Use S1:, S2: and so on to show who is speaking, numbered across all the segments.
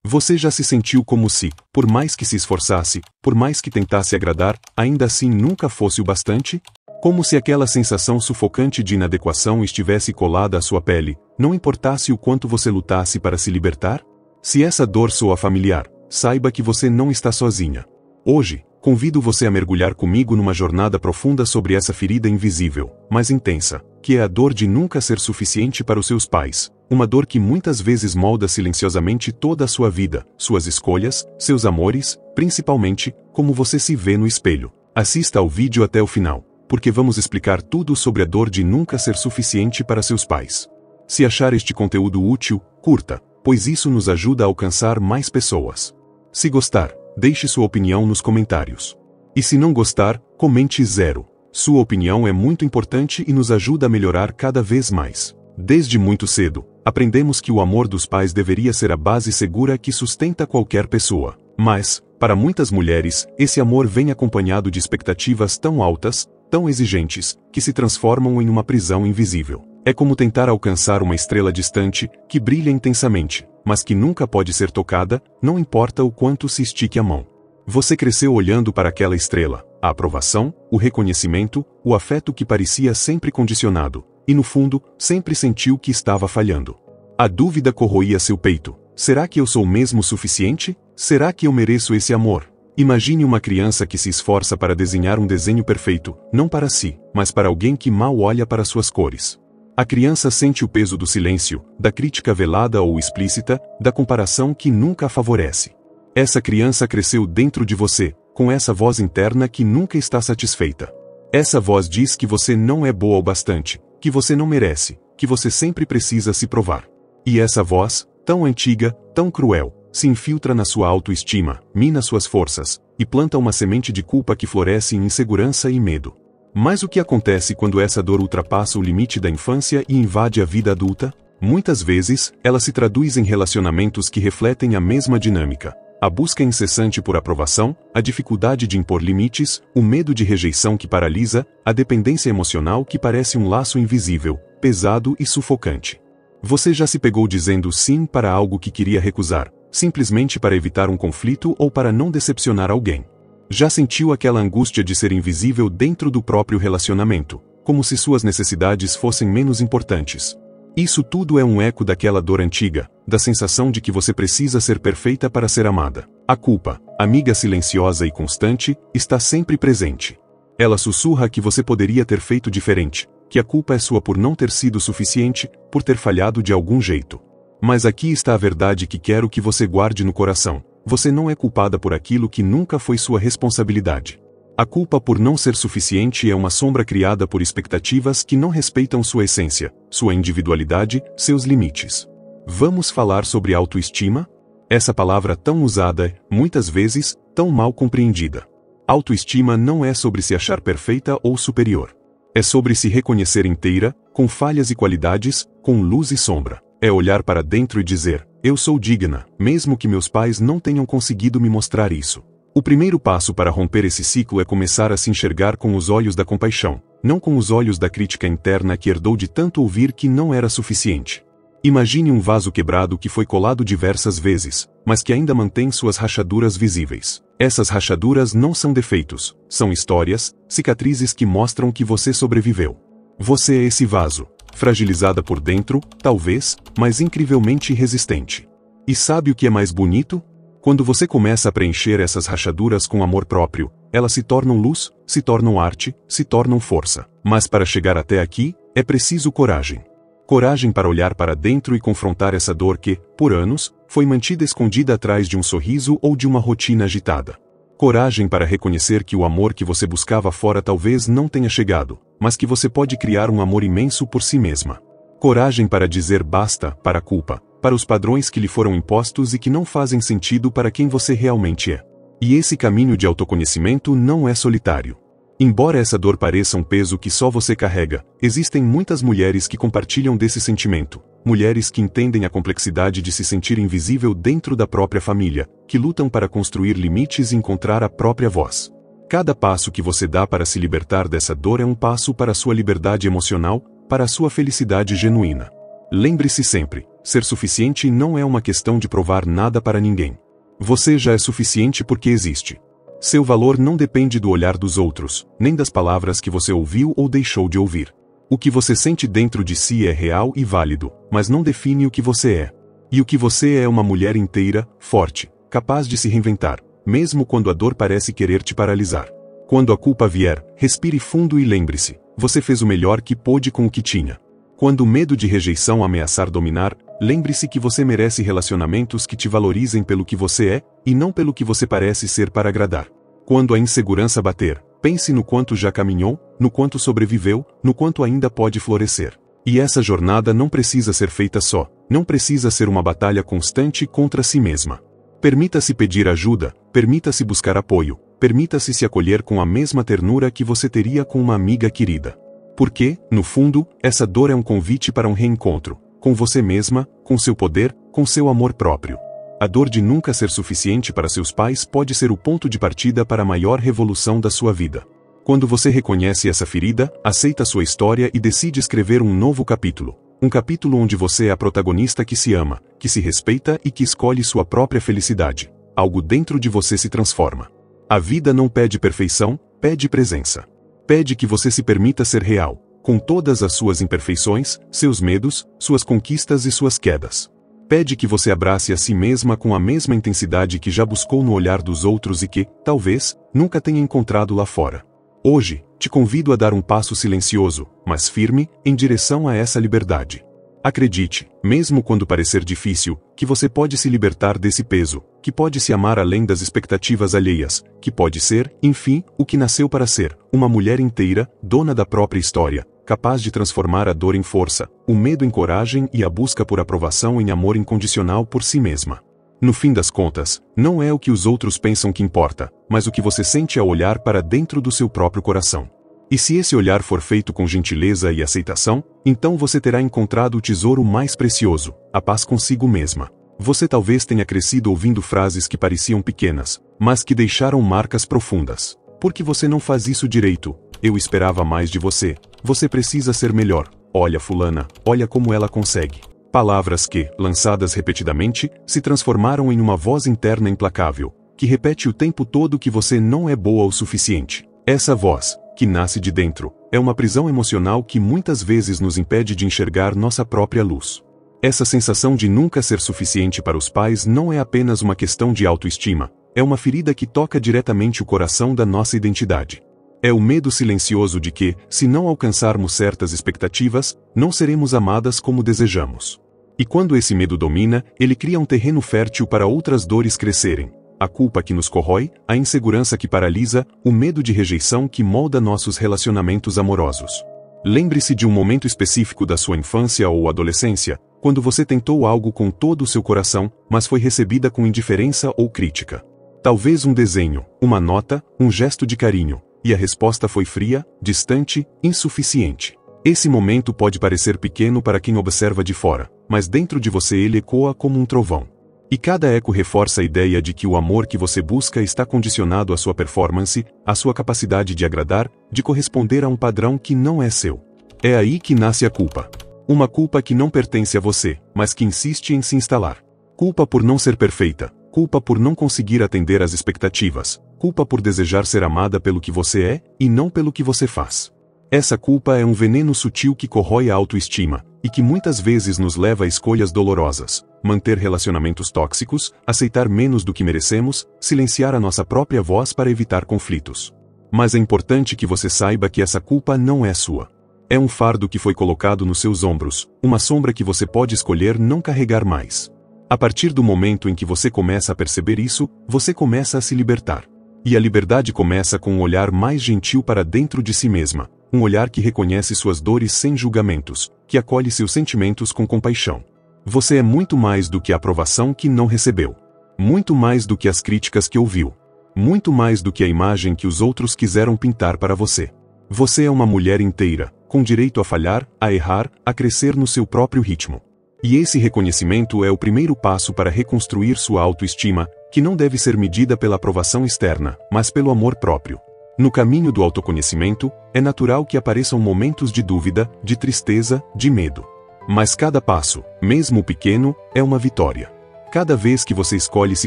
S1: Você já se sentiu como se, por mais que se esforçasse, por mais que tentasse agradar, ainda assim nunca fosse o bastante? Como se aquela sensação sufocante de inadequação estivesse colada à sua pele, não importasse o quanto você lutasse para se libertar? Se essa dor soa familiar, saiba que você não está sozinha. Hoje, convido você a mergulhar comigo numa jornada profunda sobre essa ferida invisível, mas intensa, que é a dor de nunca ser suficiente para os seus pais. Uma dor que muitas vezes molda silenciosamente toda a sua vida, suas escolhas, seus amores, principalmente, como você se vê no espelho. Assista ao vídeo até o final, porque vamos explicar tudo sobre a dor de nunca ser suficiente para seus pais. Se achar este conteúdo útil, curta, pois isso nos ajuda a alcançar mais pessoas. Se gostar, deixe sua opinião nos comentários. E se não gostar, comente 0. Sua opinião é muito importante e nos ajuda a melhorar cada vez mais. Desde muito cedo, aprendemos que o amor dos pais deveria ser a base segura que sustenta qualquer pessoa. Mas, para muitas mulheres, esse amor vem acompanhado de expectativas tão altas, tão exigentes, que se transformam em uma prisão invisível. É como tentar alcançar uma estrela distante, que brilha intensamente, mas que nunca pode ser tocada, não importa o quanto se estique a mão. Você cresceu olhando para aquela estrela, a aprovação, o reconhecimento, o afeto que parecia sempre condicionado, e no fundo, sempre sentiu que estava falhando. A dúvida corroía seu peito. Será que eu sou mesmo suficiente? Será que eu mereço esse amor? Imagine uma criança que se esforça para desenhar um desenho perfeito, não para si, mas para alguém que mal olha para suas cores. A criança sente o peso do silêncio, da crítica velada ou explícita, da comparação que nunca a favorece. Essa criança cresceu dentro de você, com essa voz interna que nunca está satisfeita. Essa voz diz que você não é boa o bastante, que você não merece, que você sempre precisa se provar. E essa voz, tão antiga, tão cruel, se infiltra na sua autoestima, mina suas forças, e planta uma semente de culpa que floresce em insegurança e medo. Mas o que acontece quando essa dor ultrapassa o limite da infância e invade a vida adulta? Muitas vezes, ela se traduz em relacionamentos que refletem a mesma dinâmica. A busca incessante por aprovação, a dificuldade de impor limites, o medo de rejeição que paralisa, a dependência emocional que parece um laço invisível, pesado e sufocante. Você já se pegou dizendo sim para algo que queria recusar, simplesmente para evitar um conflito ou para não decepcionar alguém? Já sentiu aquela angústia de ser invisível dentro do próprio relacionamento, como se suas necessidades fossem menos importantes? Isso tudo é um eco daquela dor antiga, da sensação de que você precisa ser perfeita para ser amada. A culpa, amiga silenciosa e constante, está sempre presente. Ela sussurra que você poderia ter feito diferente, que a culpa é sua por não ter sido suficiente, por ter falhado de algum jeito. Mas aqui está a verdade que quero que você guarde no coração. Você não é culpada por aquilo que nunca foi sua responsabilidade. A culpa por não ser suficiente é uma sombra criada por expectativas que não respeitam sua essência, sua individualidade, seus limites. Vamos falar sobre autoestima? Essa palavra tão usada, muitas vezes, tão mal compreendida. Autoestima não é sobre se achar perfeita ou superior. É sobre se reconhecer inteira, com falhas e qualidades, com luz e sombra. É olhar para dentro e dizer, eu sou digna, mesmo que meus pais não tenham conseguido me mostrar isso. O primeiro passo para romper esse ciclo é começar a se enxergar com os olhos da compaixão, não com os olhos da crítica interna que herdou de tanto ouvir que não era suficiente. Imagine um vaso quebrado que foi colado diversas vezes, mas que ainda mantém suas rachaduras visíveis. Essas rachaduras não são defeitos, são histórias, cicatrizes que mostram que você sobreviveu. Você é esse vaso, fragilizada por dentro, talvez, mas incrivelmente resistente. E sabe o que é mais bonito? Quando você começa a preencher essas rachaduras com amor próprio, elas se tornam luz, se tornam arte, se tornam força. Mas para chegar até aqui, é preciso coragem. Coragem para olhar para dentro e confrontar essa dor que, por anos, foi mantida escondida atrás de um sorriso ou de uma rotina agitada. Coragem para reconhecer que o amor que você buscava fora talvez não tenha chegado, mas que você pode criar um amor imenso por si mesma. Coragem para dizer basta para a culpa, para os padrões que lhe foram impostos e que não fazem sentido para quem você realmente é. E esse caminho de autoconhecimento não é solitário. Embora essa dor pareça um peso que só você carrega, existem muitas mulheres que compartilham desse sentimento. Mulheres que entendem a complexidade de se sentir invisível dentro da própria família, que lutam para construir limites e encontrar a própria voz. Cada passo que você dá para se libertar dessa dor é um passo para a sua liberdade emocional, para a sua felicidade genuína. Lembre-se sempre, ser suficiente não é uma questão de provar nada para ninguém. Você já é suficiente porque existe. Seu valor não depende do olhar dos outros, nem das palavras que você ouviu ou deixou de ouvir. O que você sente dentro de si é real e válido, mas não define o que você é. E o que você é uma mulher inteira, forte, capaz de se reinventar, mesmo quando a dor parece querer te paralisar. Quando a culpa vier, respire fundo e lembre-se, você fez o melhor que pôde com o que tinha. Quando o medo de rejeição ameaçar dominar, lembre-se que você merece relacionamentos que te valorizem pelo que você é, e não pelo que você parece ser para agradar. Quando a insegurança bater, pense no quanto já caminhou, no quanto sobreviveu, no quanto ainda pode florescer. E essa jornada não precisa ser feita só, não precisa ser uma batalha constante contra si mesma. Permita-se pedir ajuda, permita-se buscar apoio, permita-se se acolher com a mesma ternura que você teria com uma amiga querida. Porque, no fundo, essa dor é um convite para um reencontro, com você mesma, com seu poder, com seu amor próprio. A dor de nunca ser suficiente para seus pais pode ser o ponto de partida para a maior revolução da sua vida. Quando você reconhece essa ferida, aceita sua história e decide escrever um novo capítulo. Um capítulo onde você é a protagonista que se ama, que se respeita e que escolhe sua própria felicidade. Algo dentro de você se transforma. A vida não pede perfeição, pede presença. Pede que você se permita ser real, com todas as suas imperfeições, seus medos, suas conquistas e suas quedas. Pede que você abrace a si mesma com a mesma intensidade que já buscou no olhar dos outros e que, talvez, nunca tenha encontrado lá fora. Hoje, te convido a dar um passo silencioso, mas firme, em direção a essa liberdade. Acredite, mesmo quando parecer difícil, que você pode se libertar desse peso, que pode se amar além das expectativas alheias, que pode ser, enfim, o que nasceu para ser, uma mulher inteira, dona da própria história, capaz de transformar a dor em força, o medo em coragem e a busca por aprovação em amor incondicional por si mesma. No fim das contas, não é o que os outros pensam que importa, mas o que você sente ao olhar para dentro do seu próprio coração. E se esse olhar for feito com gentileza e aceitação, então você terá encontrado o tesouro mais precioso, a paz consigo mesma. Você talvez tenha crescido ouvindo frases que pareciam pequenas, mas que deixaram marcas profundas. Por que você não faz isso direito? Eu esperava mais de você. Você precisa ser melhor. Olha fulana, olha como ela consegue. Palavras que, lançadas repetidamente, se transformaram em uma voz interna implacável, que repete o tempo todo que você não é boa o suficiente. Essa voz, que nasce de dentro, é uma prisão emocional que muitas vezes nos impede de enxergar nossa própria luz. Essa sensação de nunca ser suficiente para os pais não é apenas uma questão de autoestima, é uma ferida que toca diretamente o coração da nossa identidade. É o medo silencioso de que, se não alcançarmos certas expectativas, não seremos amadas como desejamos. E quando esse medo domina, ele cria um terreno fértil para outras dores crescerem. A culpa que nos corrói, a insegurança que paralisa, o medo de rejeição que molda nossos relacionamentos amorosos. Lembre-se de um momento específico da sua infância ou adolescência, quando você tentou algo com todo o seu coração, mas foi recebida com indiferença ou crítica. Talvez um desenho, uma nota, um gesto de carinho, e a resposta foi fria, distante, insuficiente. Esse momento pode parecer pequeno para quem observa de fora, mas dentro de você ele ecoa como um trovão. E cada eco reforça a ideia de que o amor que você busca está condicionado à sua performance, à sua capacidade de agradar, de corresponder a um padrão que não é seu. É aí que nasce a culpa. Uma culpa que não pertence a você, mas que insiste em se instalar. Culpa por não ser perfeita, culpa por não conseguir atender às expectativas, culpa por desejar ser amada pelo que você é, e não pelo que você faz. Essa culpa é um veneno sutil que corrói a autoestima, e que muitas vezes nos leva a escolhas dolorosas. Manter relacionamentos tóxicos, aceitar menos do que merecemos, silenciar a nossa própria voz para evitar conflitos. Mas é importante que você saiba que essa culpa não é sua. É um fardo que foi colocado nos seus ombros, uma sombra que você pode escolher não carregar mais. A partir do momento em que você começa a perceber isso, você começa a se libertar. E a liberdade começa com um olhar mais gentil para dentro de si mesma, um olhar que reconhece suas dores sem julgamentos, que acolhe seus sentimentos com compaixão. Você é muito mais do que a aprovação que não recebeu. Muito mais do que as críticas que ouviu. Muito mais do que a imagem que os outros quiseram pintar para você. Você é uma mulher inteira, com direito a falhar, a errar, a crescer no seu próprio ritmo. E esse reconhecimento é o primeiro passo para reconstruir sua autoestima, que não deve ser medida pela aprovação externa, mas pelo amor próprio. No caminho do autoconhecimento, é natural que apareçam momentos de dúvida, de tristeza, de medo. Mas cada passo, mesmo pequeno, é uma vitória. Cada vez que você escolhe se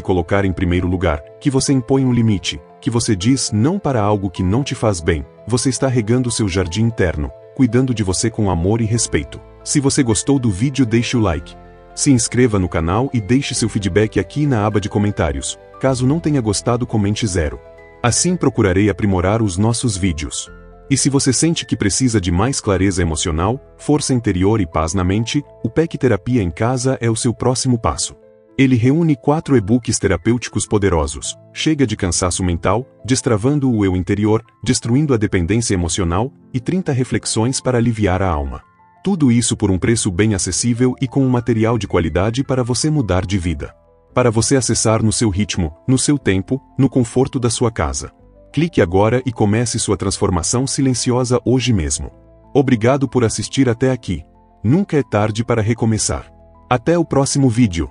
S1: colocar em primeiro lugar, que você impõe um limite, que você diz não para algo que não te faz bem, você está regando seu jardim interno, cuidando de você com amor e respeito. Se você gostou do vídeo, deixe o like. Se inscreva no canal e deixe seu feedback aqui na aba de comentários. Caso não tenha gostado, comente 0. Assim procurarei aprimorar os nossos vídeos. E se você sente que precisa de mais clareza emocional, força interior e paz na mente, o PEC Terapia em Casa é o seu próximo passo. Ele reúne 4 e-books terapêuticos poderosos: Chega de Cansaço Mental, Destravando o Eu Interior, Destruindo a Dependência Emocional, e 30 reflexões para aliviar a alma. Tudo isso por um preço bem acessível e com um material de qualidade para você mudar de vida. Para você acessar no seu ritmo, no seu tempo, no conforto da sua casa. Clique agora e comece sua transformação silenciosa hoje mesmo. Obrigado por assistir até aqui. Nunca é tarde para recomeçar. Até o próximo vídeo.